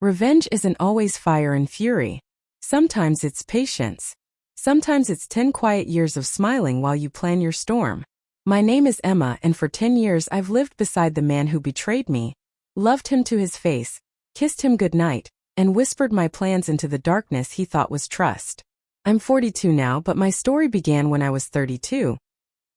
Revenge isn't always fire and fury. Sometimes it's patience. Sometimes it's 10 quiet years of smiling while you plan your storm. My name is Emma, and for 10 years I've lived beside the man who betrayed me, loved him to his face, kissed him goodnight, and whispered my plans into the darkness he thought was trust. I'm 42 now, but my story began when I was 32.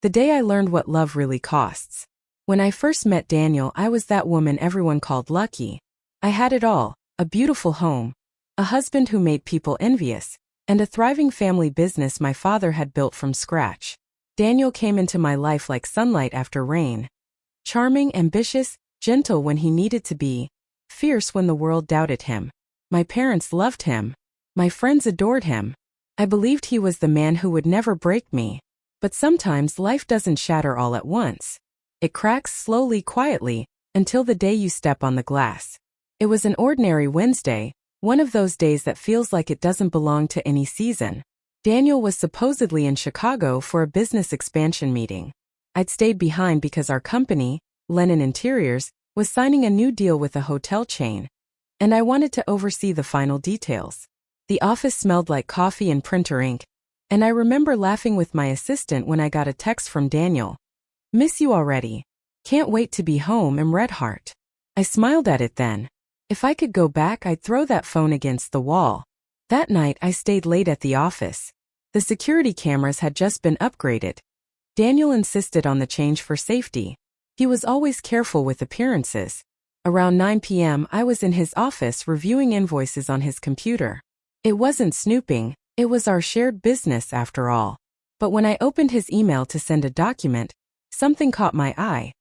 The day I learned what love really costs. When I first met Daniel, I was that woman everyone called lucky. I had it all: a beautiful home, a husband who made people envious, and a thriving family business my father had built from scratch. Daniel came into my life like sunlight after rain. Charming, ambitious, gentle when he needed to be, fierce when the world doubted him. My parents loved him. My friends adored him. I believed he was the man who would never break me. But sometimes life doesn't shatter all at once. It cracks slowly, quietly, until the day you step on the glass. It was an ordinary Wednesday, one of those days that feels like it doesn't belong to any season. Daniel was supposedly in Chicago for a business expansion meeting. I'd stayed behind because our company, Lennon Interiors, was signing a new deal with a hotel chain, and I wanted to oversee the final details. The office smelled like coffee and printer ink, and I remember laughing with my assistant when I got a text from Daniel. "Miss you already. Can't wait to be home, I'm red heart." I smiled at it then. If I could go back, I'd throw that phone against the wall. That night, I stayed late at the office. The security cameras had just been upgraded. Daniel insisted on the change for safety. He was always careful with appearances. Around 9 p.m., I was in his office reviewing invoices on his computer. It wasn't snooping. It was our shared business after all. But when I opened his email to send a document, something caught my eye.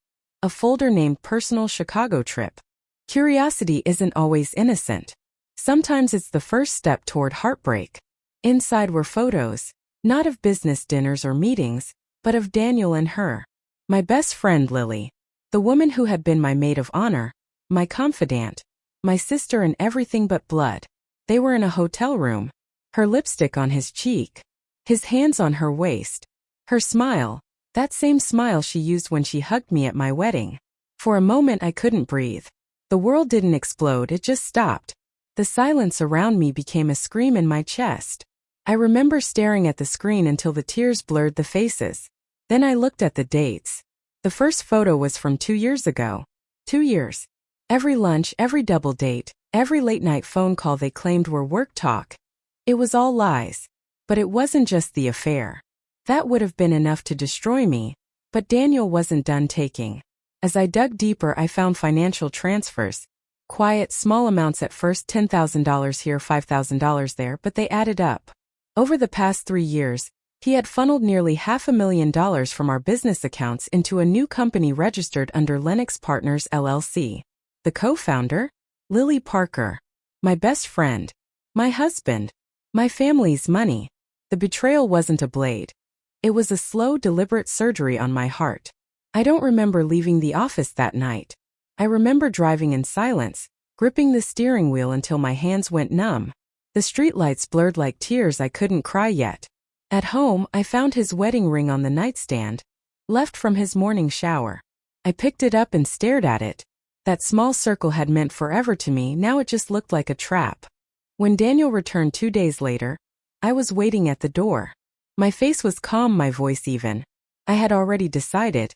A folder named Personal Chicago Trip. Curiosity isn't always innocent. Sometimes it's the first step toward heartbreak. Inside were photos, not of business dinners or meetings, but of Daniel and her. My best friend Lily. The woman who had been my maid of honor, my confidant, my sister and everything but blood. They were in a hotel room. Her lipstick on his cheek, his hands on her waist, her smile, that same smile she used when she hugged me at my wedding. For a moment I couldn't breathe. The world didn't explode, it just stopped. The silence around me became a scream in my chest. I remember staring at the screen until the tears blurred the faces. Then I looked at the dates. The first photo was from 2 years ago. 2 years. Every lunch, every double date, every late-night phone call they claimed were work talk. It was all lies. But it wasn't just the affair. That would have been enough to destroy me. But Daniel wasn't done taking. As I dug deeper, I found financial transfers. Quiet, small amounts at first, $10,000 here, $5,000 there, but they added up. Over the past 3 years, he had funneled nearly $500,000 from our business accounts into a new company registered under Lennox Partners LLC. The co-founder? Lily Parker. My best friend. My husband. My family's money. The betrayal wasn't a blade. It was a slow, deliberate surgery on my heart. I don't remember leaving the office that night. I remember driving in silence, gripping the steering wheel until my hands went numb. The streetlights blurred like tears, I couldn't cry yet. At home, I found his wedding ring on the nightstand, left from his morning shower. I picked it up and stared at it. That small circle had meant forever to me, now it just looked like a trap. When Daniel returned 2 days later, I was waiting at the door. My face was calm, my voice even. I had already decided.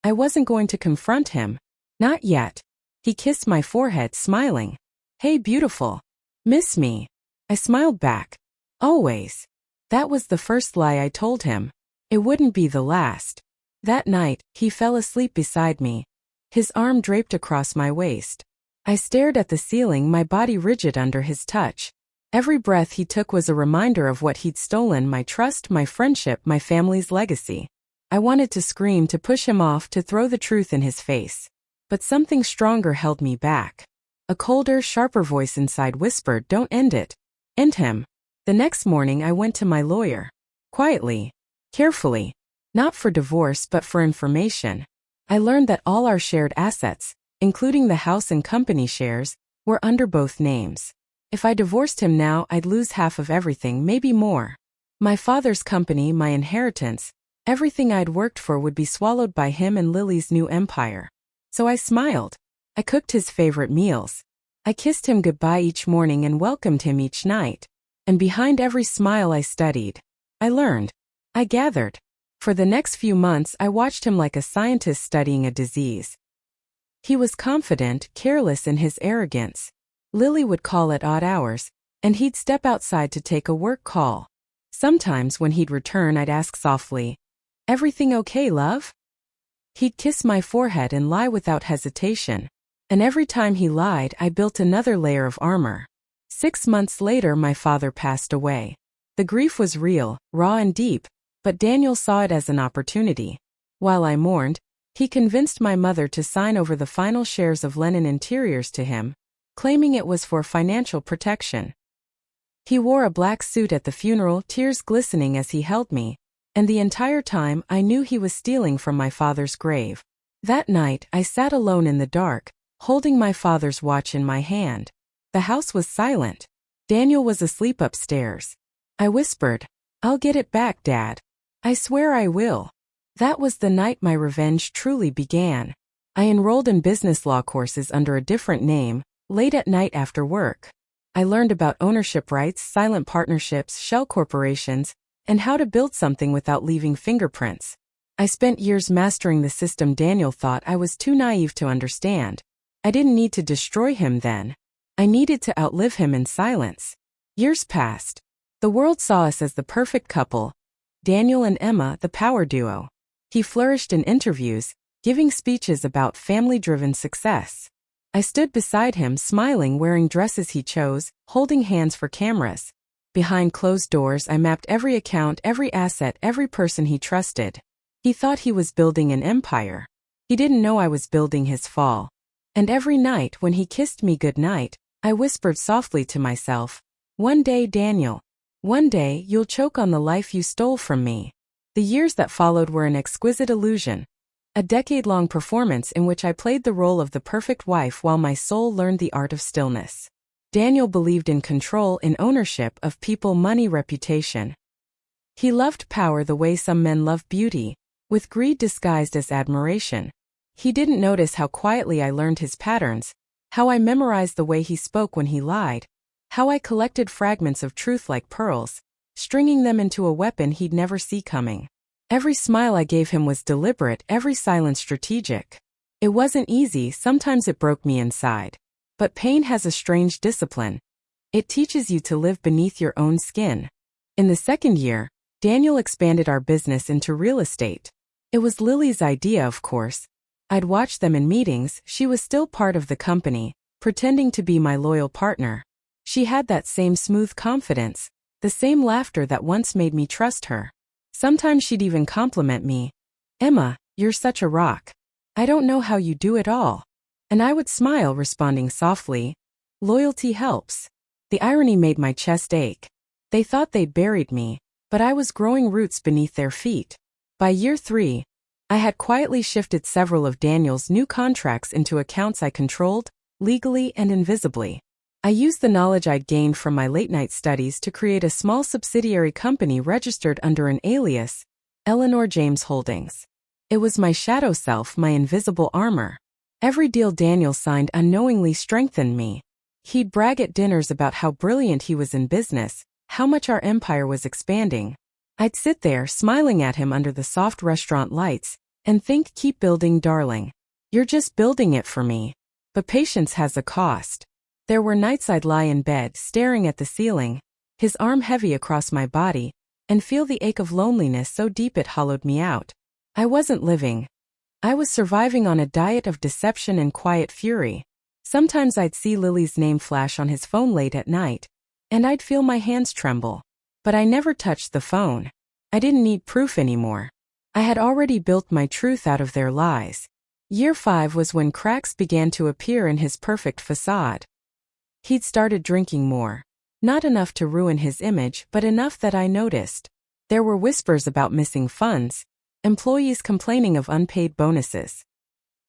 I wasn't going to confront him. Not yet. He kissed my forehead, smiling. "Hey, beautiful. Miss me?" I smiled back. "Always." That was the first lie I told him. It wouldn't be the last. That night, he fell asleep beside me. His arm draped across my waist. I stared at the ceiling, my body rigid under his touch. Every breath he took was a reminder of what he'd stolen: my trust, my friendship, my family's legacy. I wanted to scream, to push him off, to throw the truth in his face. But something stronger held me back. A colder, sharper voice inside whispered, "Don't end it. End him." The next morning I went to my lawyer. Quietly. Carefully. Not for divorce but for information. I learned that all our shared assets, including the house and company shares, were under both names. If I divorced him now, I'd lose half of everything, maybe more. My father's company, my inheritance, everything I'd worked for would be swallowed by him and Lily's new empire. So I smiled. I cooked his favorite meals. I kissed him goodbye each morning and welcomed him each night. And behind every smile I studied. I learned. I gathered. For the next few months I watched him like a scientist studying a disease. He was confident, careless in his arrogance. Lily would call at odd hours, and he'd step outside to take a work call. Sometimes when he'd return I'd ask softly, "Everything okay, love?" He'd kiss my forehead and lie without hesitation. And every time he lied I built another layer of armor. 6 months later my father passed away. The grief was real, raw and deep, but Daniel saw it as an opportunity. While I mourned, he convinced my mother to sign over the final shares of Lennon Interiors to him, claiming it was for financial protection. He wore a black suit at the funeral, tears glistening as he held me, and the entire time I knew he was stealing from my father's grave. That night I sat alone in the dark, holding my father's watch in my hand. The house was silent. Daniel was asleep upstairs. I whispered, "I'll get it back, Dad. I swear I will." That was the night my revenge truly began. I enrolled in business law courses under a different name, late at night after work. I learned about ownership rights, silent partnerships, shell corporations, and how to build something without leaving fingerprints. I spent years mastering the system Daniel thought I was too naive to understand. I didn't need to destroy him then. I needed to outlive him in silence. Years passed. The world saw us as the perfect couple. Daniel and Emma, the power duo. He flourished in interviews, giving speeches about family-driven success. I stood beside him, smiling, wearing dresses he chose, holding hands for cameras. Behind closed doors I mapped every account, every asset, every person he trusted. He thought he was building an empire. He didn't know I was building his fall. And every night when he kissed me goodnight, I whispered softly to myself, "One day, Daniel. One day you'll choke on the life you stole from me." The years that followed were an exquisite illusion. A decade-long performance in which I played the role of the perfect wife while my soul learned the art of stillness. Daniel believed in control, in ownership of people, money, reputation. He loved power the way some men love beauty, with greed disguised as admiration. He didn't notice how quietly I learned his patterns, how I memorized the way he spoke when he lied, how I collected fragments of truth like pearls, stringing them into a weapon he'd never see coming. Every smile I gave him was deliberate, every silence strategic. It wasn't easy, sometimes it broke me inside. But pain has a strange discipline. It teaches you to live beneath your own skin. In the second year, Daniel expanded our business into real estate. It was Lily's idea, of course. I'd watch them in meetings, she was still part of the company, pretending to be my loyal partner. She had that same smooth confidence, the same laughter that once made me trust her. Sometimes she'd even compliment me. "Emma, you're such a rock. I don't know how you do it all." And I would smile, responding softly, "Loyalty helps." The irony made my chest ache. They thought they'd buried me, but I was growing roots beneath their feet. By year 3, I had quietly shifted several of Daniel's new contracts into accounts I controlled, legally and invisibly. I used the knowledge I'd gained from my late-night studies to create a small subsidiary company registered under an alias, Eleanor James Holdings. It was my shadow self, my invisible armor. Every deal Daniel signed unknowingly strengthened me. He'd brag at dinners about how brilliant he was in business, how much our empire was expanding. I'd sit there, smiling at him under the soft restaurant lights, and think, "Keep building, darling. You're just building it for me." But patience has a cost. There were nights I'd lie in bed, staring at the ceiling, his arm heavy across my body, and feel the ache of loneliness so deep it hollowed me out. I wasn't living. I was surviving on a diet of deception and quiet fury. Sometimes I'd see Lily's name flash on his phone late at night, and I'd feel my hands tremble. But I never touched the phone. I didn't need proof anymore. I had already built my truth out of their lies. Year 5 was when cracks began to appear in his perfect facade. He'd started drinking more. Not enough to ruin his image, but enough that I noticed. There were whispers about missing funds, employees complaining of unpaid bonuses.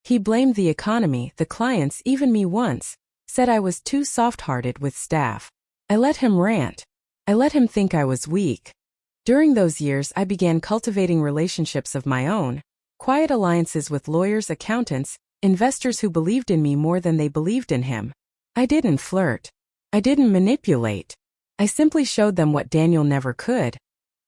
He blamed the economy, the clients, even me once, said I was too soft-hearted with staff. I let him rant. I let him think I was weak. During those years I began cultivating relationships of my own, quiet alliances with lawyers, accountants, investors who believed in me more than they believed in him. I didn't flirt. I didn't manipulate. I simply showed them what Daniel never could: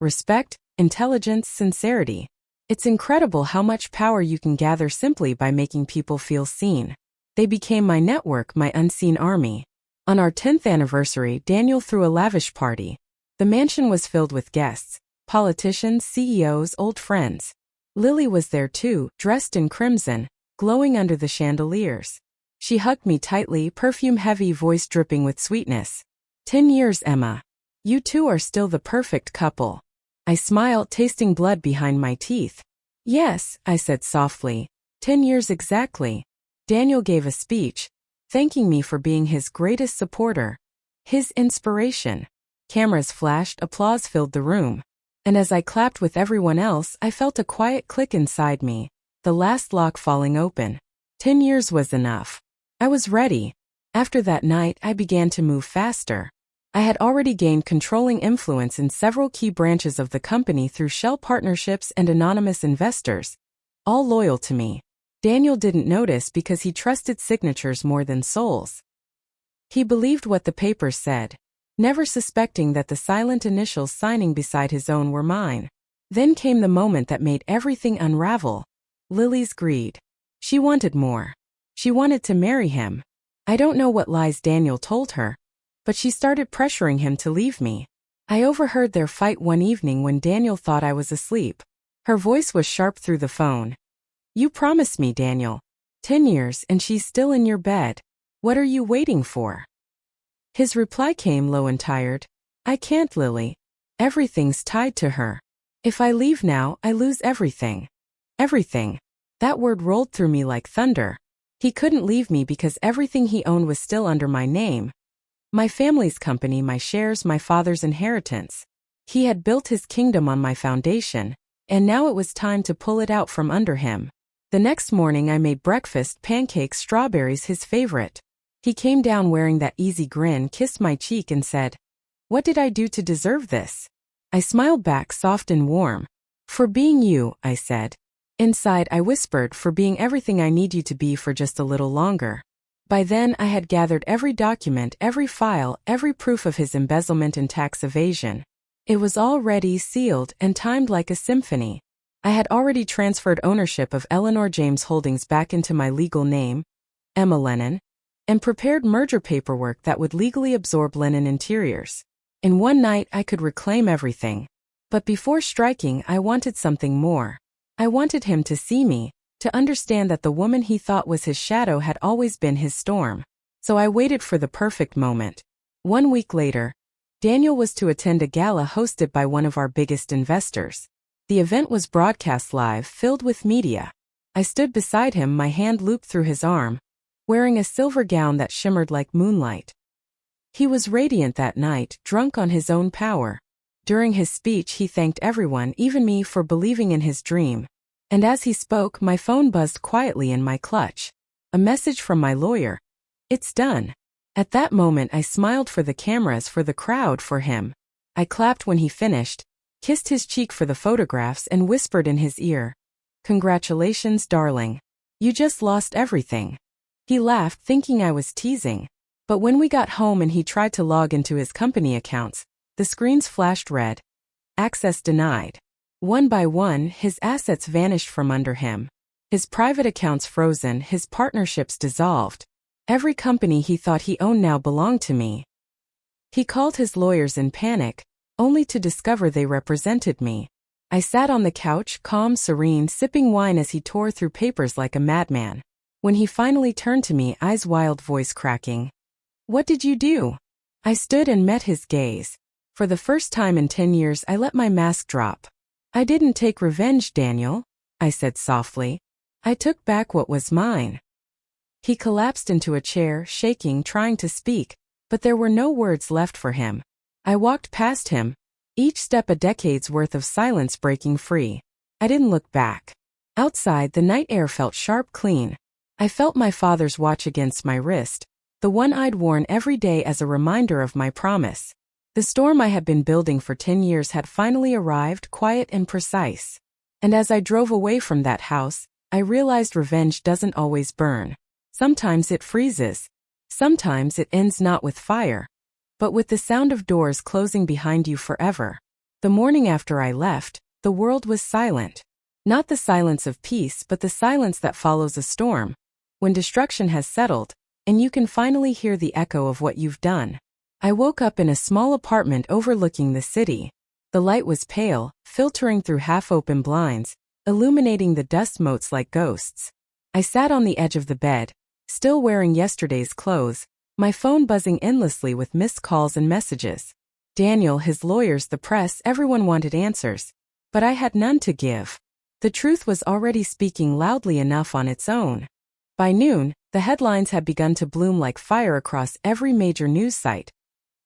respect, intelligence, sincerity. It's incredible how much power you can gather simply by making people feel seen. They became my network, my unseen army. On our 10th anniversary, Daniel threw a lavish party. The mansion was filled with guests, politicians, CEOs, old friends. Lily was there too, dressed in crimson, glowing under the chandeliers. She hugged me tightly, perfume-heavy, voice dripping with sweetness. 10 years, Emma. You two are still the perfect couple. I smiled, tasting blood behind my teeth. Yes, I said softly. 10 years exactly. Daniel gave a speech, thanking me for being his greatest supporter, his inspiration. Cameras flashed, applause filled the room. And as I clapped with everyone else, I felt a quiet click inside me, the last lock falling open. 10 years was enough. I was ready. After that night, I began to move faster. I had already gained controlling influence in several key branches of the company through shell partnerships and anonymous investors, all loyal to me. Daniel didn't notice because he trusted signatures more than souls. He believed what the papers said, never suspecting that the silent initials signing beside his own were mine. Then came the moment that made everything unravel. Lily's greed. She wanted more. She wanted to marry him. I don't know what lies Daniel told her, but she started pressuring him to leave me. I overheard their fight one evening when Daniel thought I was asleep. Her voice was sharp through the phone. You promised me, Daniel. 10 years and she's still in your bed. What are you waiting for? His reply came low and tired. I can't, Lily. Everything's tied to her. If I leave now, I lose everything. Everything. That word rolled through me like thunder. He couldn't leave me because everything he owned was still under my name. My family's company, my shares, my father's inheritance. He had built his kingdom on my foundation, and now it was time to pull it out from under him. The next morning I made breakfast, pancakes, strawberries, his favorite. He came down wearing that easy grin, kissed my cheek and said, "What did I do to deserve this?" I smiled back, soft and warm. "For being you," I said. Inside I whispered, "For being everything I need you to be for just a little longer." By then I had gathered every document, every file, every proof of his embezzlement and tax evasion. It was all ready, sealed, and timed like a symphony. I had already transferred ownership of Eleanor James Holdings back into my legal name, Emma Lennon, and prepared merger paperwork that would legally absorb Lennon Interiors. In one night I could reclaim everything. But before striking, I wanted something more. I wanted him to see me, to understand that the woman he thought was his shadow had always been his storm. So I waited for the perfect moment. 1 week later, Daniel was to attend a gala hosted by one of our biggest investors. The event was broadcast live, filled with media. I stood beside him, my hand looped through his arm, wearing a silver gown that shimmered like moonlight. He was radiant that night, drunk on his own power. During his speech he thanked everyone, even me, for believing in his dream. And as he spoke, my phone buzzed quietly in my clutch. A message from my lawyer. It's done. At that moment I smiled for the cameras, for the crowd, for him. I clapped when he finished, kissed his cheek for the photographs, and whispered in his ear, "Congratulations, darling. You just lost everything." He laughed, thinking I was teasing. But when we got home and he tried to log into his company accounts, the screens flashed red. Access denied. One by one, his assets vanished from under him. His private accounts frozen, his partnerships dissolved. Every company he thought he owned now belonged to me. He called his lawyers in panic, only to discover they represented me. I sat on the couch, calm, serene, sipping wine as he tore through papers like a madman. When he finally turned to me, eyes wild, voice cracking, "What did you do?" I stood and met his gaze. For the first time in 10 years I let my mask drop. "I didn't take revenge, Daniel," I said softly. "I took back what was mine." He collapsed into a chair, shaking, trying to speak, but there were no words left for him. I walked past him, each step a decade's worth of silence breaking free. I didn't look back. Outside, the night air felt sharp, clean. I felt my father's watch against my wrist, the one I'd worn every day as a reminder of my promise. The storm I had been building for 10 years had finally arrived, quiet and precise. And as I drove away from that house, I realized revenge doesn't always burn. Sometimes it freezes. Sometimes it ends not with fire, but with the sound of doors closing behind you forever. The morning after I left, the world was silent. Not the silence of peace, but the silence that follows a storm, when destruction has settled, and you can finally hear the echo of what you've done. I woke up in a small apartment overlooking the city. The light was pale, filtering through half-open blinds, illuminating the dust motes like ghosts. I sat on the edge of the bed, still wearing yesterday's clothes, my phone buzzing endlessly with missed calls and messages. Daniel, his lawyers, the press, everyone wanted answers, but I had none to give. The truth was already speaking loudly enough on its own. By noon, the headlines had begun to bloom like fire across every major news site.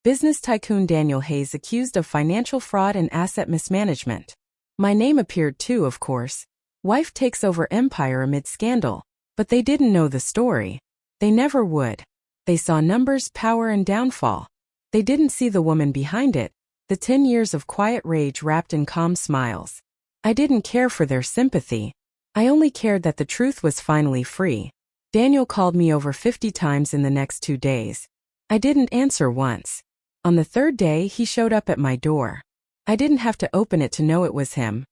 Business tycoon Daniel Hayes accused of financial fraud and asset mismanagement. My name appeared too, of course. Wife takes over empire amid scandal. But they didn't know the story. They never would. They saw numbers, power, and downfall. They didn't see the woman behind it, the 10 years of quiet rage wrapped in calm smiles. I didn't care for their sympathy. I only cared that the truth was finally free. Daniel called me over 50 times in the next 2 days. I didn't answer once. On the third day, he showed up at my door. I didn't have to open it to know it was him.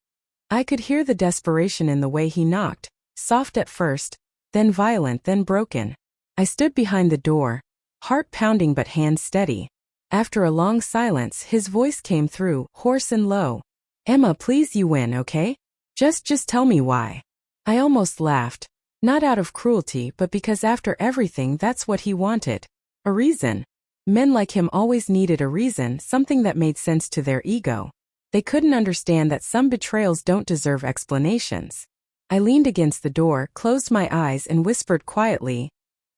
I could hear the desperation in the way he knocked, soft at first, then violent, then broken. I stood behind the door, heart pounding but hands steady. After a long silence, his voice came through, hoarse and low. "Emma, please, you win, okay? Just tell me why." I almost laughed. Not out of cruelty, but because after everything, that's what he wanted. A reason. Men like him always needed a reason, something that made sense to their ego. They couldn't understand that some betrayals don't deserve explanations. I leaned against the door, closed my eyes, and whispered quietly,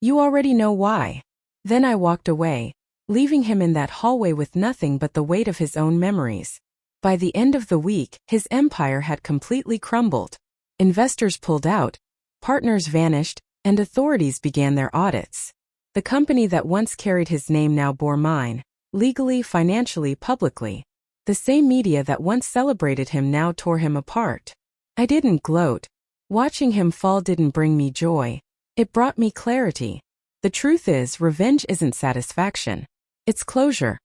"You already know why." Then I walked away, leaving him in that hallway with nothing but the weight of his own memories. By the end of the week, his empire had completely crumbled. Investors pulled out, partners vanished, and authorities began their audits. The company that once carried his name now bore mine, legally, financially, publicly. The same media that once celebrated him now tore him apart. I didn't gloat. Watching him fall didn't bring me joy. It brought me clarity. The truth is, revenge isn't satisfaction. It's closure.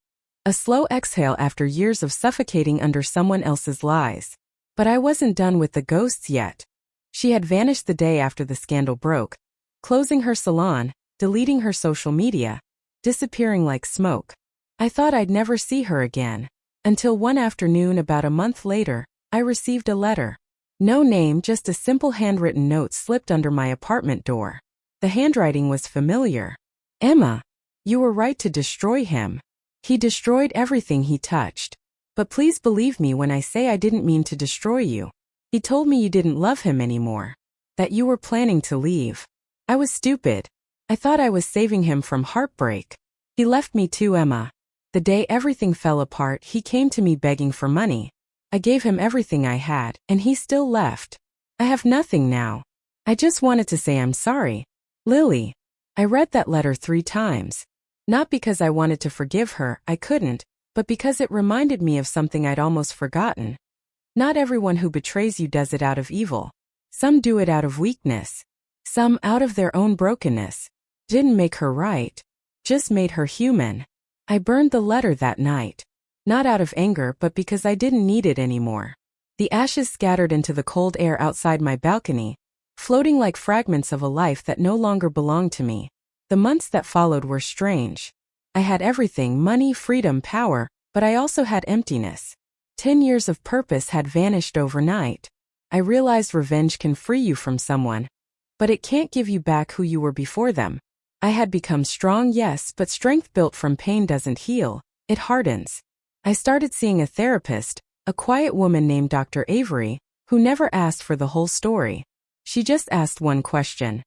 A slow exhale after years of suffocating under someone else's lies. But I wasn't done with the ghosts yet. She had vanished the day after the scandal broke, closing her salon, deleting her social media, disappearing like smoke. I thought I'd never see her again. Until one afternoon about a month later, I received a letter. No name, just a simple handwritten note slipped under my apartment door. The handwriting was familiar. "Emma, you were right to destroy him. He destroyed everything he touched. But please believe me when I say I didn't mean to destroy you. He told me you didn't love him anymore. That you were planning to leave. I was stupid. I thought I was saving him from heartbreak. He left me too, Emma. The day everything fell apart, he came to me begging for money. I gave him everything I had, and he still left. I have nothing now. I just wanted to say I'm sorry. Lily." I read that letter 3 times. Not because I wanted to forgive her, I couldn't, but because it reminded me of something I'd almost forgotten. Not everyone who betrays you does it out of evil. Some do it out of weakness. Some out of their own brokenness. Didn't make her right. Just made her human. I burned the letter that night. Not out of anger, but because I didn't need it anymore. The ashes scattered into the cold air outside my balcony, floating like fragments of a life that no longer belonged to me. The months that followed were strange. I had everything: money, freedom, power, but I also had emptiness. 10 years of purpose had vanished overnight. I realized revenge can free you from someone, but it can't give you back who you were before them. I had become strong, yes, but strength built from pain doesn't heal, it hardens. I started seeing a therapist, a quiet woman named Dr. Avery, who never asked for the whole story. She just asked one question.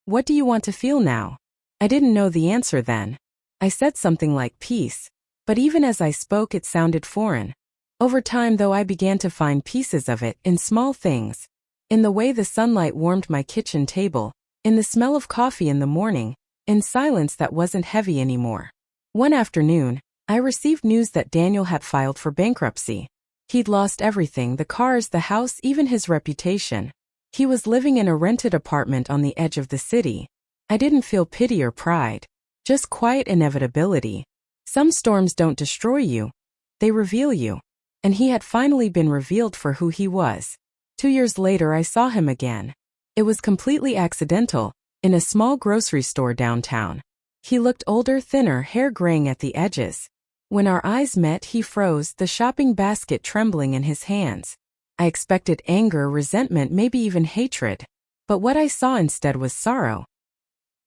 "What do you want to feel now?" I didn't know the answer then. I said something like peace, but even as I spoke it sounded foreign. Over time, though, I began to find pieces of it in small things. In the way the sunlight warmed my kitchen table, in the smell of coffee in the morning, in silence that wasn't heavy anymore. One afternoon, I received news that Daniel had filed for bankruptcy. He'd lost everything: the cars, the house, even his reputation. He was living in a rented apartment on the edge of the city. I didn't feel pity or pride. Just quiet inevitability. Some storms don't destroy you. They reveal you. And he had finally been revealed for who he was. 2 years later I saw him again. It was completely accidental, in a small grocery store downtown. He looked older, thinner, hair graying at the edges. When our eyes met, he froze, the shopping basket trembling in his hands. I expected anger, resentment, maybe even hatred. But what I saw instead was sorrow.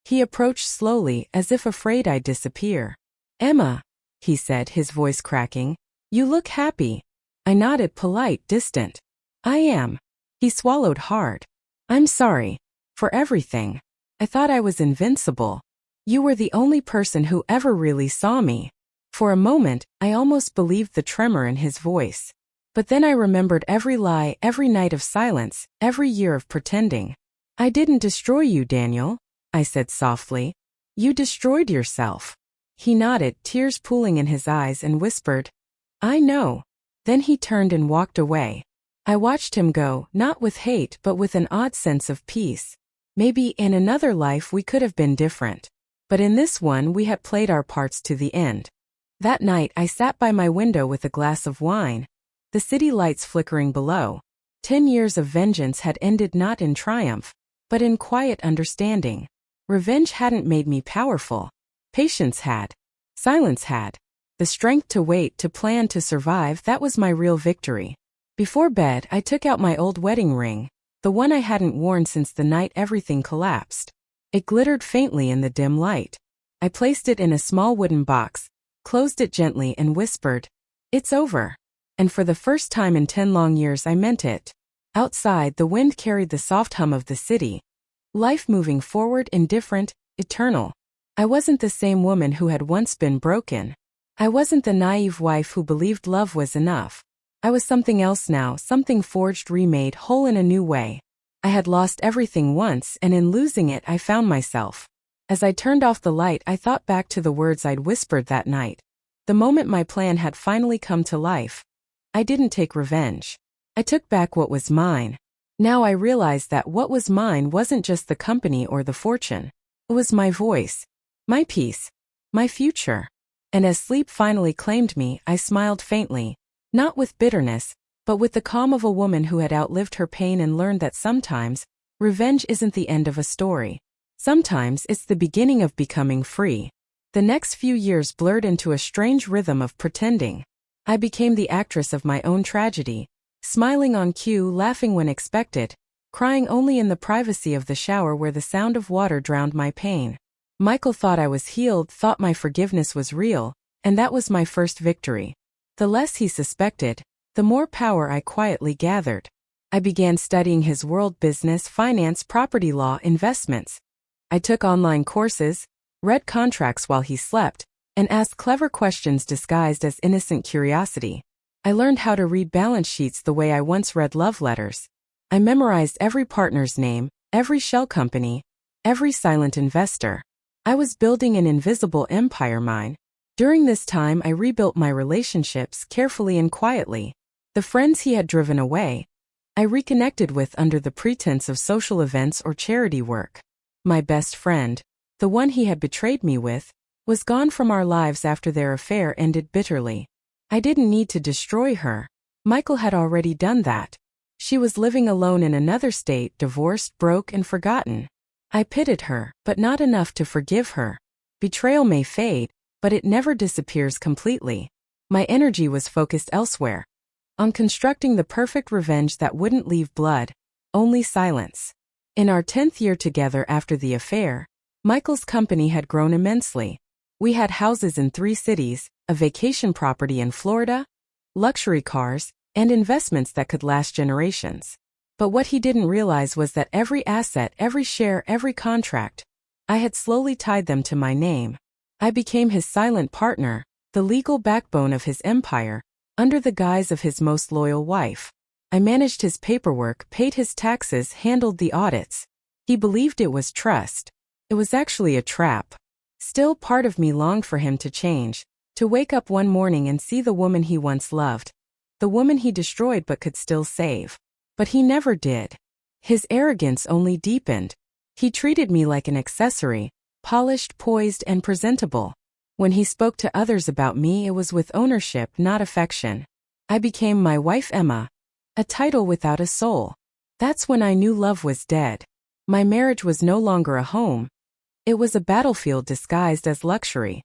He approached slowly, as if afraid I'd disappear. "Emma," he said, his voice cracking, "you look happy." I nodded, polite, distant. "I am." He swallowed hard. "I'm sorry. For everything. I thought I was invincible. You were the only person who ever really saw me." For a moment, I almost believed the tremor in his voice. But then I remembered every lie, every night of silence, every year of pretending. "I didn't destroy you, Daniel," I said softly. "You destroyed yourself." He nodded, tears pooling in his eyes, and whispered, "I know." Then he turned and walked away. I watched him go, not with hate but with an odd sense of peace. Maybe in another life we could have been different. But in this one we had played our parts to the end. That night I sat by my window with a glass of wine, the city lights flickering below. 10 years of vengeance had ended not in triumph, but in quiet understanding. Revenge hadn't made me powerful. Patience had. Silence had. The strength to wait, to plan, to survive, that was my real victory. Before bed, I took out my old wedding ring, the one I hadn't worn since the night everything collapsed. It glittered faintly in the dim light. I placed it in a small wooden box, closed it gently, and whispered, "It's over." And for the first time in 10 long years I meant it. Outside, the wind carried the soft hum of the city. Life moving forward, indifferent, eternal. I wasn't the same woman who had once been broken. I wasn't the naive wife who believed love was enough. I was something else now, something forged, remade, whole in a new way. I had lost everything once, and in losing it I found myself. As I turned off the light, I thought back to the words I'd whispered that night. The moment my plan had finally come to life. I didn't take revenge. I took back what was mine. Now I realized that what was mine wasn't just the company or the fortune. It was my voice, my peace, my future. And as sleep finally claimed me, I smiled faintly, not with bitterness, but with the calm of a woman who had outlived her pain and learned that sometimes, revenge isn't the end of a story. Sometimes it's the beginning of becoming free. The next few years blurred into a strange rhythm of pretending. I became the actress of my own tragedy, smiling on cue, laughing when expected, crying only in the privacy of the shower where the sound of water drowned my pain. Michael thought I was healed, thought my forgiveness was real, and that was my first victory. The less he suspected, the more power I quietly gathered. I began studying his world: business, finance, property law, investments. I took online courses, read contracts while he slept, and asked clever questions disguised as innocent curiosity. I learned how to read balance sheets the way I once read love letters. I memorized every partner's name, every shell company, every silent investor. I was building an invisible empire mine. During this time I rebuilt my relationships carefully and quietly. The friends he had driven away, I reconnected with under the pretense of social events or charity work. My best friend, the one he had betrayed me with, was gone from our lives after their affair ended bitterly. I didn't need to destroy her. Michael had already done that. She was living alone in another state, divorced, broke, and forgotten. I pitied her, but not enough to forgive her. Betrayal may fade, but it never disappears completely. My energy was focused elsewhere, on constructing the perfect revenge that wouldn't leave blood, only silence. In our 10th year together after the affair, Michael's company had grown immensely. We had houses in 3 cities, a vacation property in Florida, luxury cars, and investments that could last generations. But what he didn't realize was that every asset, every share, every contract, I had slowly tied them to my name. I became his silent partner, the legal backbone of his empire, under the guise of his most loyal wife. I managed his paperwork, paid his taxes, handled the audits. He believed it was trust. It was actually a trap. Still, part of me longed for him to change, to wake up one morning and see the woman he once loved, the woman he destroyed but could still save. But he never did. His arrogance only deepened. He treated me like an accessory, polished, poised, and presentable. When he spoke to others about me, it was with ownership, not affection. I became my wife Emma, a title without a soul. That's when I knew love was dead. My marriage was no longer a home. It was a battlefield disguised as luxury.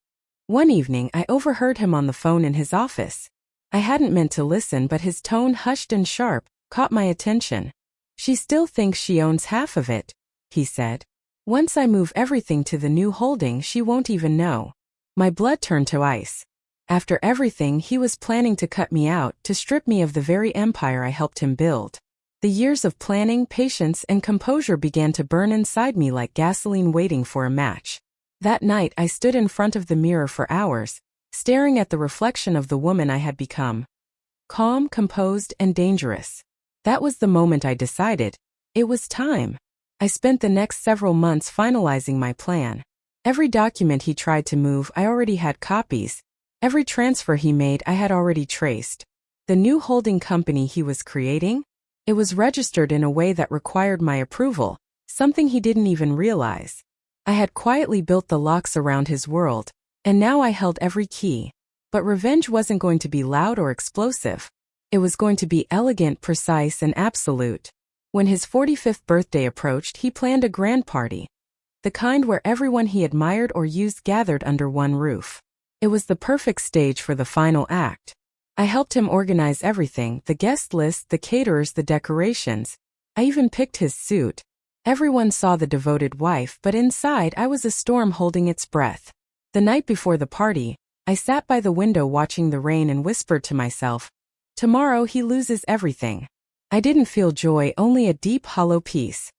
One evening, I overheard him on the phone in his office. I hadn't meant to listen, but his tone, hushed and sharp, caught my attention. "She still thinks she owns half of it," he said. "Once I move everything to the new holding, she won't even know." My blood turned to ice. After everything, he was planning to cut me out, to strip me of the very empire I helped him build. The years of planning, patience, and composure began to burn inside me like gasoline waiting for a match. That night, I stood in front of the mirror for hours, staring at the reflection of the woman I had become. Calm, composed, and dangerous. That was the moment I decided. It was time. I spent the next several months finalizing my plan. Every document he tried to move, I already had copies. Every transfer he made, I had already traced. The new holding company he was creating? It was registered in a way that required my approval, something he didn't even realize. I had quietly built the locks around his world, and now I held every key. But revenge wasn't going to be loud or explosive. It was going to be elegant, precise, and absolute. When his 45th birthday approached, he planned a grand party. The kind where everyone he admired or used gathered under one roof. It was the perfect stage for the final act. I helped him organize everything, the guest list, the caterers, the decorations. I even picked his suit. Everyone saw the devoted wife, but inside I was a storm holding its breath. The night before the party, I sat by the window watching the rain and whispered to myself, "Tomorrow he loses everything." I didn't feel joy, only a deep, hollow peace.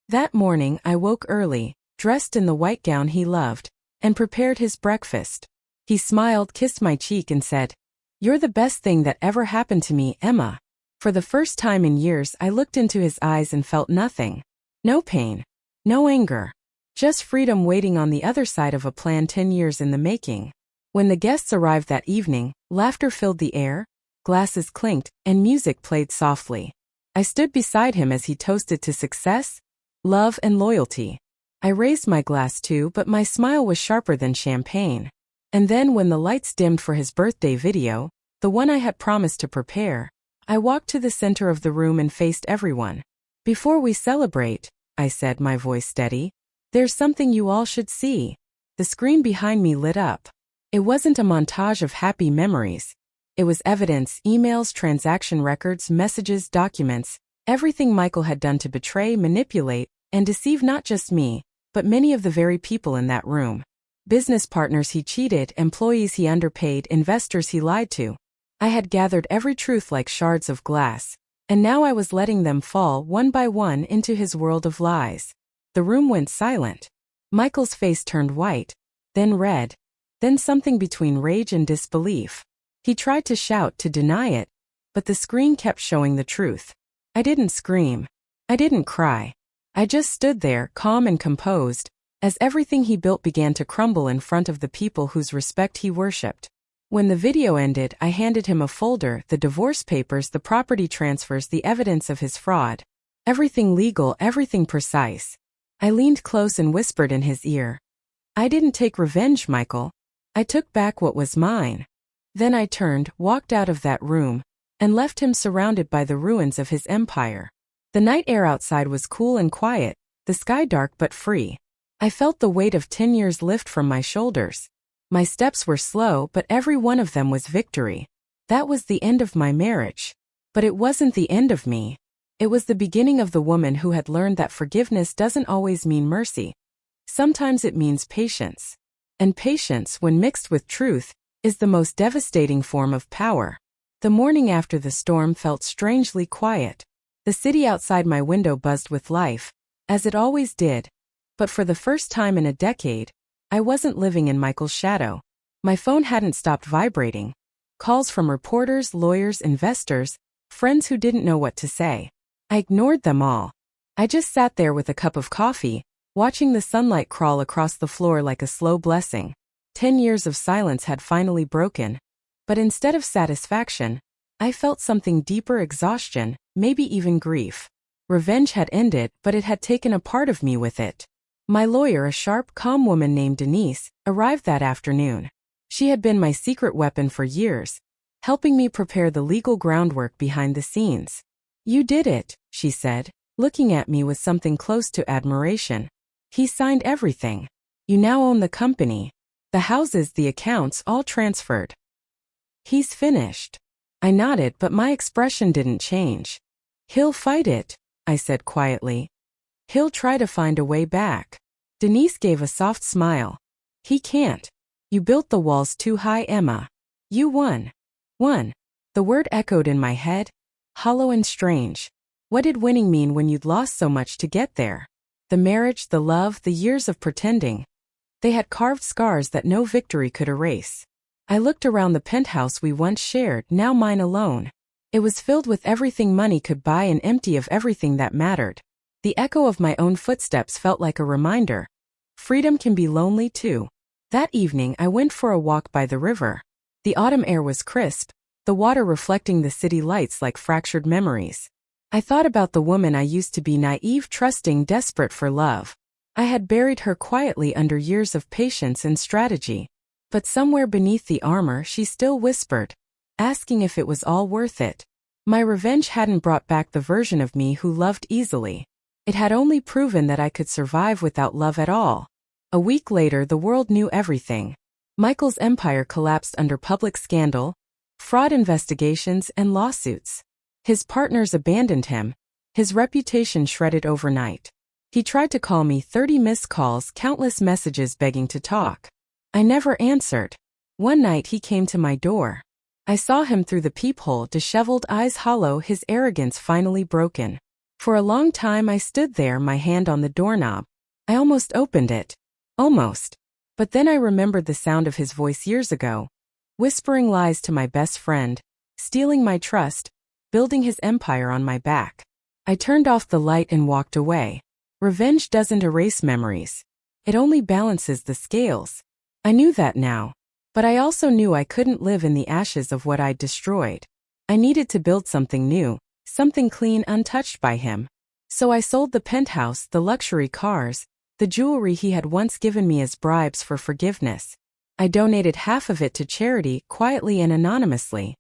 That morning, I woke early, dressed in the white gown he loved, and prepared his breakfast. He smiled, kissed my cheek, and said, "You're the best thing that ever happened to me, Emma." For the first time in years, I looked into his eyes and felt nothing. No pain. No anger. Just freedom waiting on the other side of a plan 10 years in the making. When the guests arrived that evening, laughter filled the air, glasses clinked, and music played softly. I stood beside him as he toasted to success, love, and loyalty. I raised my glass too, but my smile was sharper than champagne. And then when the lights dimmed for his birthday video, the one I had promised to prepare, I walked to the center of the room and faced everyone. "Before we celebrate," I said, my voice steady, "there's something you all should see." The screen behind me lit up. It wasn't a montage of happy memories. It was evidence, emails, transaction records, messages, documents, everything Michael had done to betray, manipulate, and deceive not just me, but many of the very people in that room. Business partners he cheated, employees he underpaid, investors he lied to. I had gathered every truth like shards of glass, and now I was letting them fall one by one into his world of lies. The room went silent. Michael's face turned white, then red, then something between rage and disbelief. He tried to shout, to deny it, but the screen kept showing the truth. I didn't scream. I didn't cry. I just stood there, calm and composed, as everything he built began to crumble in front of the people whose respect he worshipped. When the video ended, I handed him a folder, the divorce papers, the property transfers, the evidence of his fraud. Everything legal, everything precise. I leaned close and whispered in his ear, "I didn't take revenge, Michael. I took back what was mine." Then I turned, walked out of that room, and left him surrounded by the ruins of his empire. The night air outside was cool and quiet, the sky dark but free. I felt the weight of 10 years lift from my shoulders. My steps were slow, but every one of them was victory. That was the end of my marriage. But it wasn't the end of me. It was the beginning of the woman who had learned that forgiveness doesn't always mean mercy. Sometimes it means patience. And patience, when mixed with truth, is the most devastating form of power. The morning after the storm felt strangely quiet. The city outside my window buzzed with life, as it always did. But for the first time in a decade, I wasn't living in Michael's shadow. My phone hadn't stopped vibrating. Calls from reporters, lawyers, investors, friends who didn't know what to say. I ignored them all. I just sat there with a cup of coffee, watching the sunlight crawl across the floor like a slow blessing. 10 years of silence had finally broken. But instead of satisfaction, I felt something deeper: exhaustion, maybe even grief. Revenge had ended, but it had taken a part of me with it. My lawyer, a sharp, calm woman named Denise, arrived that afternoon. She had been my secret weapon for years, helping me prepare the legal groundwork behind the scenes. "You did it," she said, looking at me with something close to admiration. "He signed everything. You now own the company. The houses, the accounts, all transferred. He's finished." I nodded, but my expression didn't change. "He'll fight it," I said quietly. "He'll try to find a way back." Denise gave a soft smile. "He can't. You built the walls too high, Emma. You won." Won. The word echoed in my head, hollow and strange. What did winning mean when you'd lost so much to get there? The marriage, the love, the years of pretending. They had carved scars that no victory could erase. I looked around the penthouse we once shared, now mine alone. It was filled with everything money could buy and empty of everything that mattered. The echo of my own footsteps felt like a reminder. Freedom can be lonely too. That evening I went for a walk by the river. The autumn air was crisp, the water reflecting the city lights like fractured memories. I thought about the woman I used to be, naive, trusting, desperate for love. I had buried her quietly under years of patience and strategy. But somewhere beneath the armor she still whispered, asking if it was all worth it. My revenge hadn't brought back the version of me who loved easily. It had only proven that I could survive without love at all. A week later the world knew everything. Michael's empire collapsed under public scandal, fraud investigations, and lawsuits. His partners abandoned him, his reputation shredded overnight. He tried to call me, 30 missed calls, countless messages begging to talk. I never answered. One night he came to my door. I saw him through the peephole, disheveled, eyes hollow, his arrogance finally broken. For a long time I stood there, my hand on the doorknob. I almost opened it. Almost. But then I remembered the sound of his voice years ago, whispering lies to my best friend, stealing my trust, building his empire on my back. I turned off the light and walked away. Revenge doesn't erase memories. It only balances the scales. I knew that now. But I also knew I couldn't live in the ashes of what I'd destroyed. I needed to build something new, something clean, untouched by him. So I sold the penthouse, the luxury cars, the jewelry he had once given me as bribes for forgiveness. I donated half of it to charity, quietly and anonymously.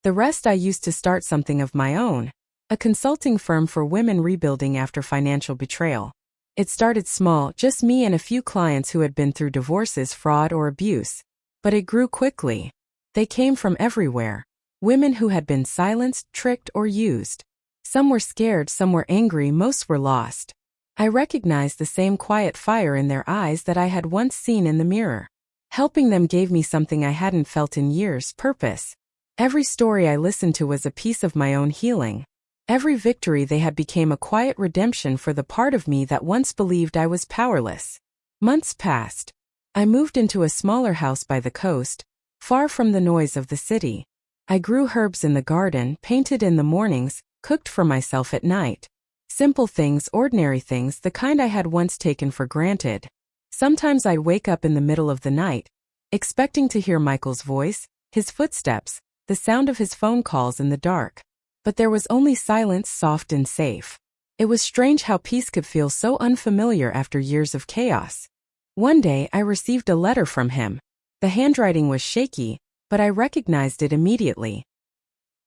The rest I used to start something of my own, a consulting firm for women rebuilding after financial betrayal. It started small, just me and a few clients who had been through divorces, fraud, or abuse. But it grew quickly. They came from everywhere. Women who had been silenced, tricked, or used. Some were scared, some were angry, most were lost. I recognized the same quiet fire in their eyes that I had once seen in the mirror. Helping them gave me something I hadn't felt in years, purpose. Every story I listened to was a piece of my own healing. Every victory they had became a quiet redemption for the part of me that once believed I was powerless. Months passed. I moved into a smaller house by the coast, far from the noise of the city. I grew herbs in the garden, painted in the mornings, cooked for myself at night. Simple things, ordinary things, the kind I had once taken for granted. Sometimes I'd wake up in the middle of the night, expecting to hear Michael's voice, his footsteps, the sound of his phone calls in the dark. But there was only silence, soft and safe. It was strange how peace could feel so unfamiliar after years of chaos. One day I received a letter from him. The handwriting was shaky, but I recognized it immediately.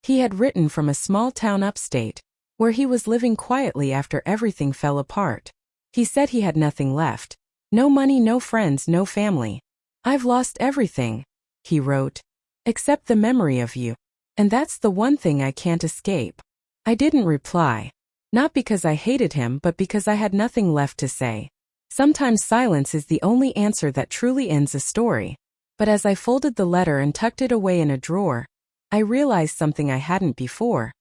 He had written from a small town upstate, where he was living quietly after everything fell apart. He said he had nothing left. No money, no friends, no family. "I've lost everything," he wrote, "except the memory of you. And that's the one thing I can't escape." I didn't reply. Not because I hated him, but because I had nothing left to say. Sometimes silence is the only answer that truly ends a story. But as I folded the letter and tucked it away in a drawer, I realized something I hadn't before.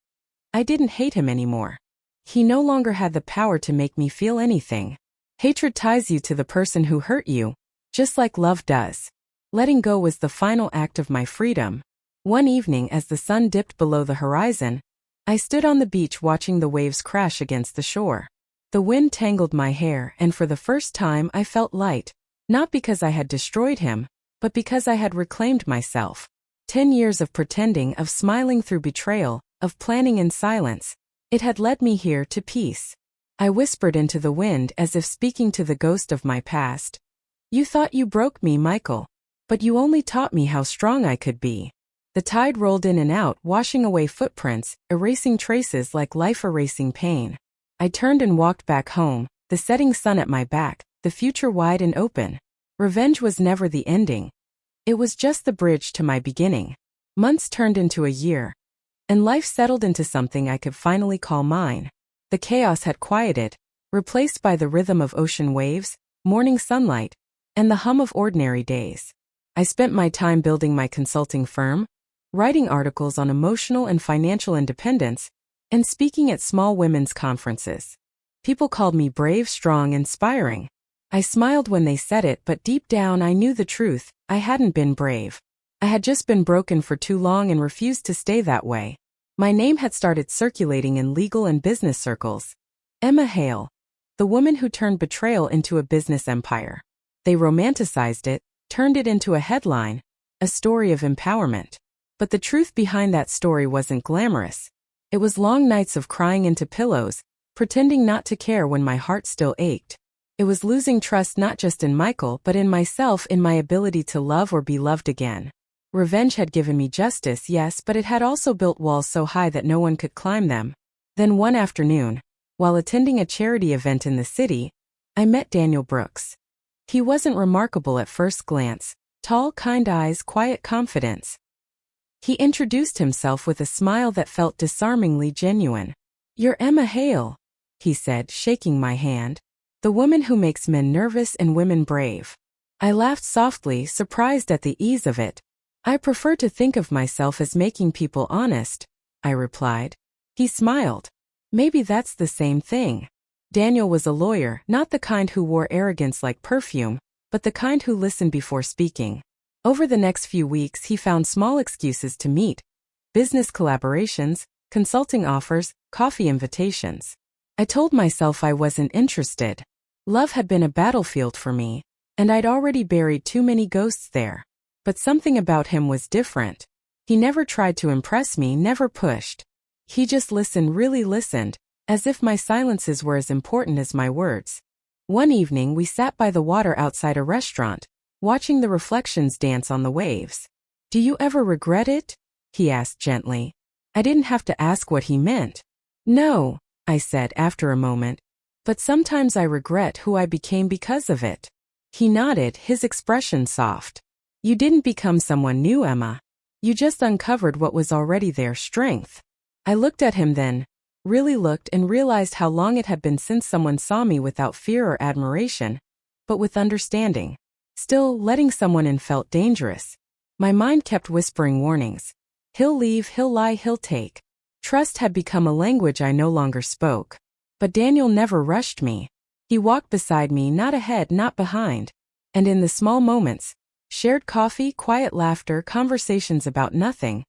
I didn't hate him anymore. He no longer had the power to make me feel anything. Hatred ties you to the person who hurt you, just like love does. Letting go was the final act of my freedom. One evening, as the sun dipped below the horizon, I stood on the beach watching the waves crash against the shore. The wind tangled my hair, and for the first time I felt light, not because I had destroyed him, but because I had reclaimed myself. 10 years of pretending, of smiling through betrayal, of planning in silence, it had led me here to peace. I whispered into the wind as if speaking to the ghost of my past. You thought you broke me, Michael. But you only taught me how strong I could be. The tide rolled in and out, washing away footprints, erasing traces like life-erasing pain. I turned and walked back home, the setting sun at my back, the future wide and open. Revenge was never the ending. It was just the bridge to my beginning. Months turned into a year, and life settled into something I could finally call mine. The chaos had quieted, replaced by the rhythm of ocean waves, morning sunlight, and the hum of ordinary days. I spent my time building my consulting firm, writing articles on emotional and financial independence, and speaking at small women's conferences. People called me brave, strong, inspiring. I smiled when they said it, but deep down I knew the truth. I hadn't been brave. I had just been broken for too long and refused to stay that way. My name had started circulating in legal and business circles. Emma Hale, the woman who turned betrayal into a business empire. They romanticized it, turned it into a headline, a story of empowerment. But the truth behind that story wasn't glamorous. It was long nights of crying into pillows, pretending not to care when my heart still ached. It was losing trust not just in Michael but in myself, in my ability to love or be loved again. Revenge had given me justice, yes, but it had also built walls so high that no one could climb them. Then one afternoon, while attending a charity event in the city, I met Daniel Brooks. He wasn't remarkable at first glance, tall, kind eyes, quiet confidence. He introduced himself with a smile that felt disarmingly genuine. "You're Emma Hale," he said, shaking my hand. "The woman who makes men nervous and women brave." I laughed softly, surprised at the ease of it. "I prefer to think of myself as making people honest," I replied. He smiled. "Maybe that's the same thing." Daniel was a lawyer, not the kind who wore arrogance like perfume, but the kind who listened before speaking. Over the next few weeks he found small excuses to meet. Business collaborations, consulting offers, coffee invitations. I told myself I wasn't interested. Love had been a battlefield for me, and I'd already buried too many ghosts there. But something about him was different. He never tried to impress me, never pushed. He just listened, really listened, as if my silences were as important as my words. One evening we sat by the water outside a restaurant, watching the reflections dance on the waves. "Do you ever regret it?" he asked gently. I didn't have to ask what he meant. "No," I said after a moment, "but sometimes I regret who I became because of it." He nodded, his expression soft. "You didn't become someone new, Emma. You just uncovered what was already there, strength." I looked at him then, really looked, and realized how long it had been since someone saw me without fear or admiration, but with understanding. Still, letting someone in felt dangerous. My mind kept whispering warnings. He'll leave, he'll lie, he'll take. Trust had become a language I no longer spoke. But Daniel never rushed me. He walked beside me, not ahead, not behind. And in the small moments, shared coffee, quiet laughter, conversations about nothing,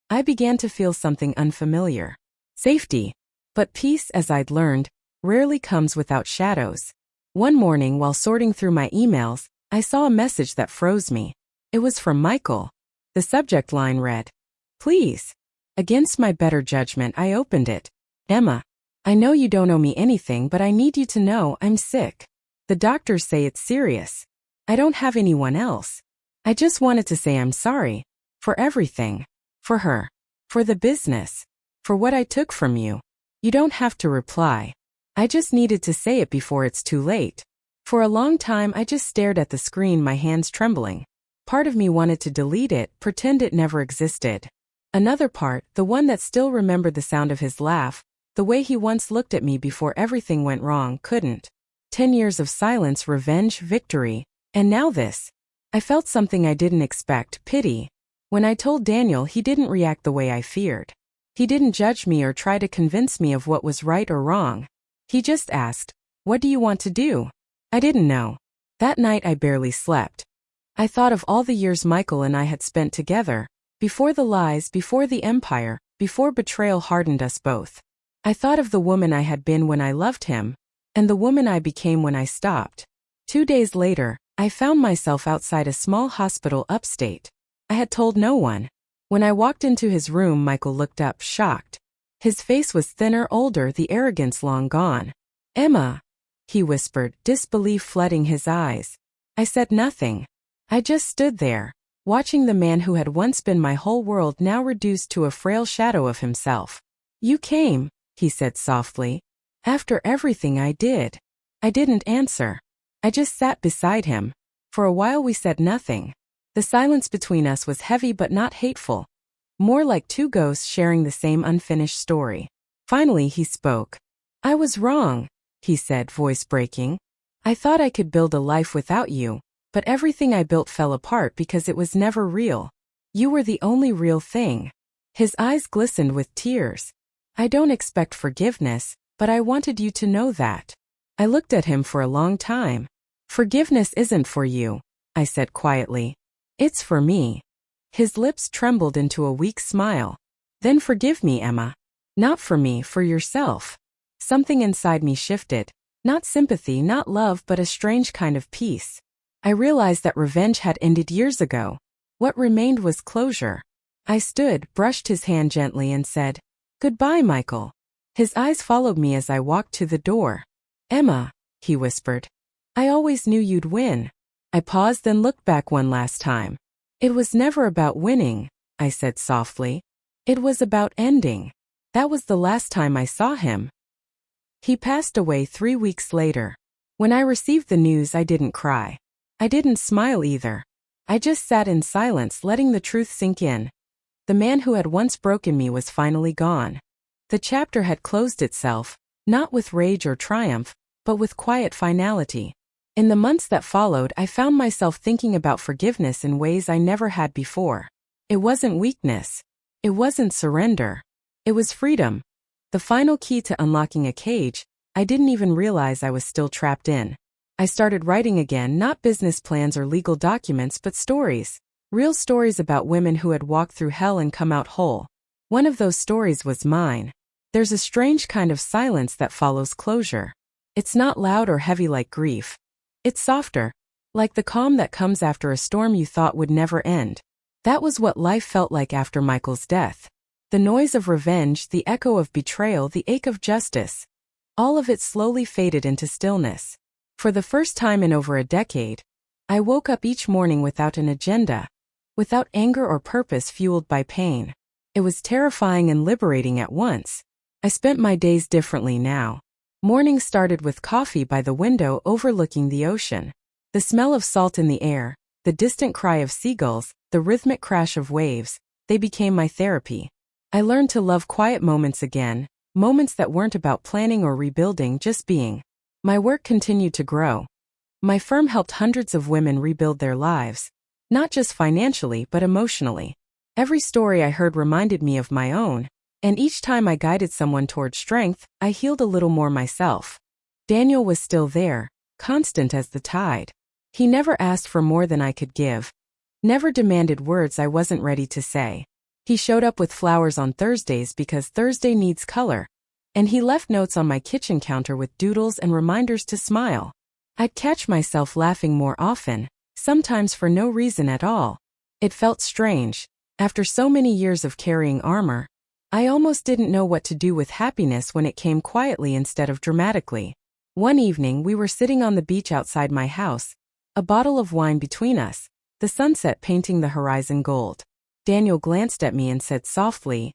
I began to feel something unfamiliar. Safety. But peace, as I'd learned, rarely comes without shadows. One morning while sorting through my emails, I saw a message that froze me. It was from Michael. The subject line read, "Please." Against my better judgment, I opened it. "Emma, I know you don't owe me anything, but I need you to know I'm sick. The doctors say it's serious. I don't have anyone else. I just wanted to say I'm sorry. For everything. For her. For the business. For what I took from you. You don't have to reply. I just needed to say it before it's too late." For a long time I just stared at the screen, my hands trembling. Part of me wanted to delete it, pretend it never existed. Another part, the one that still remembered the sound of his laugh, the way he once looked at me before everything went wrong, couldn't. 10 years of silence, revenge, victory, and now this. I felt something I didn't expect, pity. When I told Daniel, he didn't react the way I feared. He didn't judge me or try to convince me of what was right or wrong. He just asked, "What do you want to do?" I didn't know. That night I barely slept. I thought of all the years Michael and I had spent together, before the lies, before the empire, before betrayal hardened us both. I thought of the woman I had been when I loved him, and the woman I became when I stopped. 2 days later, I found myself outside a small hospital upstate. I had told no one. When I walked into his room, Michael looked up, shocked. His face was thinner, older, the arrogance long gone. Emma, he whispered, disbelief flooding his eyes. I said nothing. I just stood there, watching the man who had once been my whole world now reduced to a frail shadow of himself. You came, he said softly. After everything I did. I didn't answer. I just sat beside him. For a while we said nothing. The silence between us was heavy but not hateful. More like two ghosts sharing the same unfinished story. Finally he spoke. I was wrong, he said, voice breaking. I thought I could build a life without you, but everything I built fell apart because it was never real. You were the only real thing. His eyes glistened with tears. I don't expect forgiveness, but I wanted you to know that. I looked at him for a long time. Forgiveness isn't for you, I said quietly. It's for me. His lips trembled into a weak smile. Then forgive me, Emma. Not for me, for yourself. Something inside me shifted. Not sympathy, not love, but a strange kind of peace. I realized that revenge had ended years ago. What remained was closure. I stood, brushed his hand gently and said, Goodbye, Michael. His eyes followed me as I walked to the door. Emma, he whispered. I always knew you'd win. I paused and looked back one last time. It was never about winning, I said softly. It was about ending. That was the last time I saw him. He passed away 3 weeks later. When I received the news, I didn't cry. I didn't smile either. I just sat in silence, letting the truth sink in. The man who had once broken me was finally gone. The chapter had closed itself, not with rage or triumph, but with quiet finality. In the months that followed, I found myself thinking about forgiveness in ways I never had before. It wasn't weakness. It wasn't surrender. It was freedom. The final key to unlocking a cage I didn't even realize I was still trapped in. I started writing again, not business plans or legal documents, but stories. Real stories about women who had walked through hell and come out whole. One of those stories was mine. There's a strange kind of silence that follows closure. It's not loud or heavy like grief. It's softer, like the calm that comes after a storm you thought would never end. That was what life felt like after Michael's death. The noise of revenge, the echo of betrayal, the ache of justice. All of it slowly faded into stillness. For the first time in over a decade, I woke up each morning without an agenda, without anger or purpose fueled by pain. It was terrifying and liberating at once. I spent my days differently now. Mornings started with coffee by the window overlooking the ocean. The smell of salt in the air, the distant cry of seagulls, the rhythmic crash of waves, they became my therapy. I learned to love quiet moments again, moments that weren't about planning or rebuilding, just being. My work continued to grow. My firm helped hundreds of women rebuild their lives, not just financially but emotionally. Every story I heard reminded me of my own, and each time I guided someone toward strength, I healed a little more myself. Daniel was still there, constant as the tide. He never asked for more than I could give, never demanded words I wasn't ready to say. He showed up with flowers on Thursdays because Thursday needs color, and he left notes on my kitchen counter with doodles and reminders to smile. I'd catch myself laughing more often, sometimes for no reason at all. It felt strange. After so many years of carrying armor, I almost didn't know what to do with happiness when it came quietly instead of dramatically. One evening we were sitting on the beach outside my house, a bottle of wine between us, the sunset painting the horizon gold. Daniel glanced at me and said softly,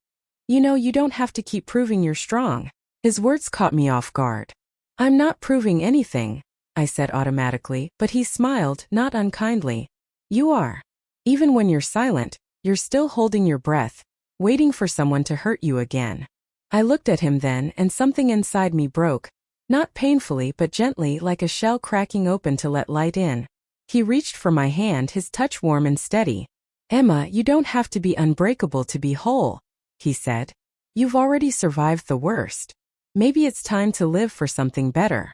You know, you don't have to keep proving you're strong. His words caught me off guard. I'm not proving anything, I said automatically, but he smiled, not unkindly. You are. Even when you're silent, you're still holding your breath, waiting for someone to hurt you again. I looked at him then, and something inside me broke, not painfully but gently, like a shell cracking open to let light in. He reached for my hand, his touch warm and steady. Emma, you don't have to be unbreakable to be whole, he said. You've already survived the worst. Maybe it's time to live for something better.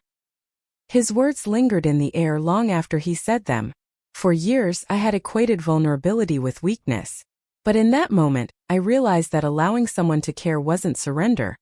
His words lingered in the air long after he said them. For years, I had equated vulnerability with weakness. But in that moment, I realized that allowing someone to care wasn't surrender.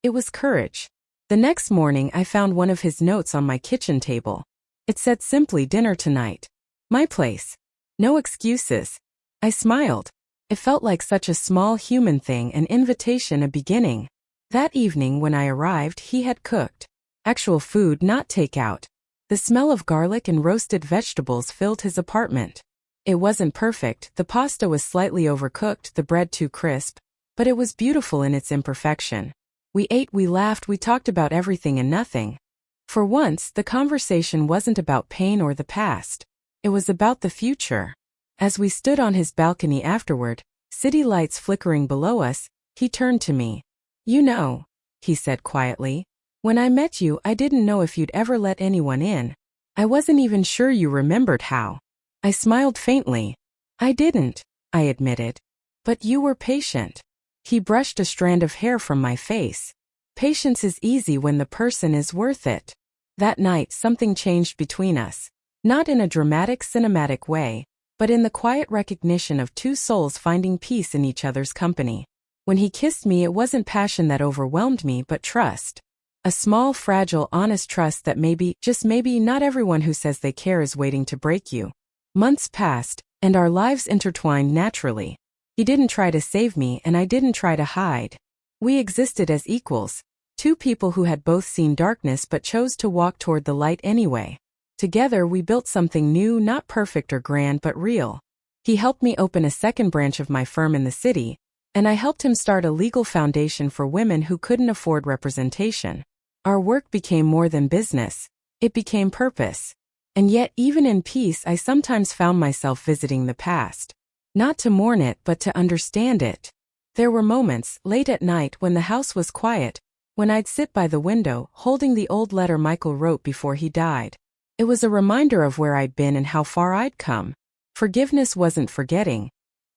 It was courage. The next morning, I found one of his notes on my kitchen table. It said simply, dinner tonight. My place. No excuses. I smiled. It felt like such a small human thing, an invitation, a beginning. That evening when I arrived, he had cooked. Actual food, not takeout. The smell of garlic and roasted vegetables filled his apartment. It wasn't perfect, the pasta was slightly overcooked, the bread too crisp, but it was beautiful in its imperfection. We ate, we laughed, we talked about everything and nothing. For once, the conversation wasn't about pain or the past. It was about the future. As we stood on his balcony afterward, city lights flickering below us, he turned to me. "You know," he said quietly, "when I met you, I didn't know if you'd ever let anyone in. I wasn't even sure you remembered how." I smiled faintly. "I didn't," I admitted. "But you were patient." He brushed a strand of hair from my face. "Patience is easy when the person is worth it." That night, something changed between us. Not in a dramatic, cinematic way, but in the quiet recognition of two souls finding peace in each other's company. When he kissed me, it wasn't passion that overwhelmed me, but trust. A small, fragile, honest trust that maybe, just maybe, not everyone who says they care is waiting to break you. Months passed, and our lives intertwined naturally. He didn't try to save me, and I didn't try to hide. We existed as equals, two people who had both seen darkness but chose to walk toward the light anyway. Together we built something new, not perfect or grand but real. He helped me open a second branch of my firm in the city, and I helped him start a legal foundation for women who couldn't afford representation. Our work became more than business. It became purpose. And yet, even in peace, I sometimes found myself visiting the past. Not to mourn it, but to understand it. There were moments, late at night when the house was quiet, when I'd sit by the window, holding the old letter Michael wrote before he died. It was a reminder of where I'd been and how far I'd come. Forgiveness wasn't forgetting.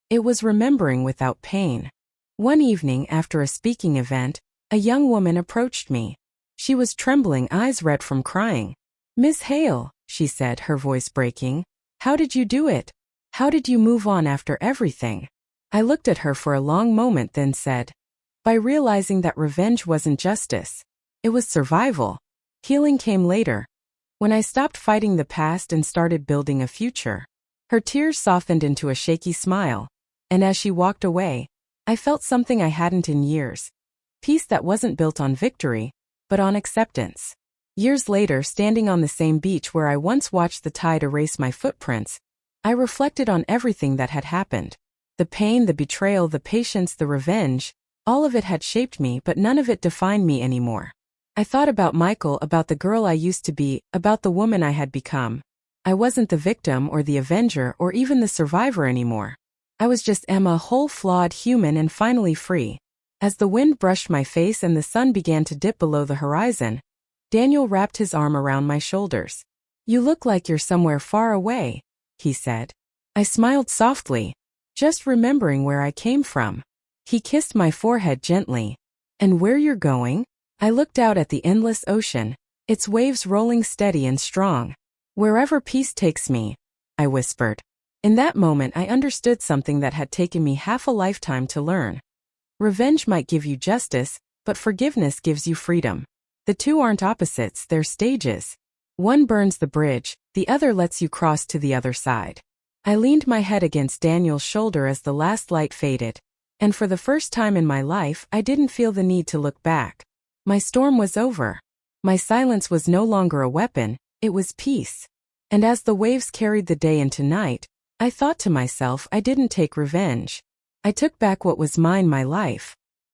It was remembering without pain. One evening after a speaking event, a young woman approached me. She was trembling, eyes red from crying. "Miss Hale," she said, her voice breaking, "how did you do it? How did you move on after everything?" I looked at her for a long moment, then said, "By realizing that revenge wasn't justice. It was survival. Healing came later. When I stopped fighting the past and started building a future." Her tears softened into a shaky smile, and as she walked away, I felt something I hadn't in years. Peace that wasn't built on victory, but on acceptance. Years later, standing on the same beach where I once watched the tide erase my footprints, I reflected on everything that had happened. The pain, the betrayal, the patience, the revenge, all of it had shaped me, but none of it defined me anymore. I thought about Michael, about the girl I used to be, about the woman I had become. I wasn't the victim or the avenger or even the survivor anymore. I was just Emma, whole, flawed, human, and finally free. As the wind brushed my face and the sun began to dip below the horizon, Daniel wrapped his arm around my shoulders. "You look like you're somewhere far away," he said. I smiled softly, just remembering where I came from. He kissed my forehead gently. "And where you're going?" I looked out at the endless ocean, its waves rolling steady and strong. "Wherever peace takes me," I whispered. In that moment, I understood something that had taken me half a lifetime to learn. Revenge might give you justice, but forgiveness gives you freedom. The two aren't opposites, they're stages. One burns the bridge, the other lets you cross to the other side. I leaned my head against Daniel's shoulder as the last light faded, and for the first time in my life, I didn't feel the need to look back. My storm was over. My silence was no longer a weapon, it was peace. And as the waves carried the day into night, I thought to myself, I didn't take revenge. I took back what was mine, my life.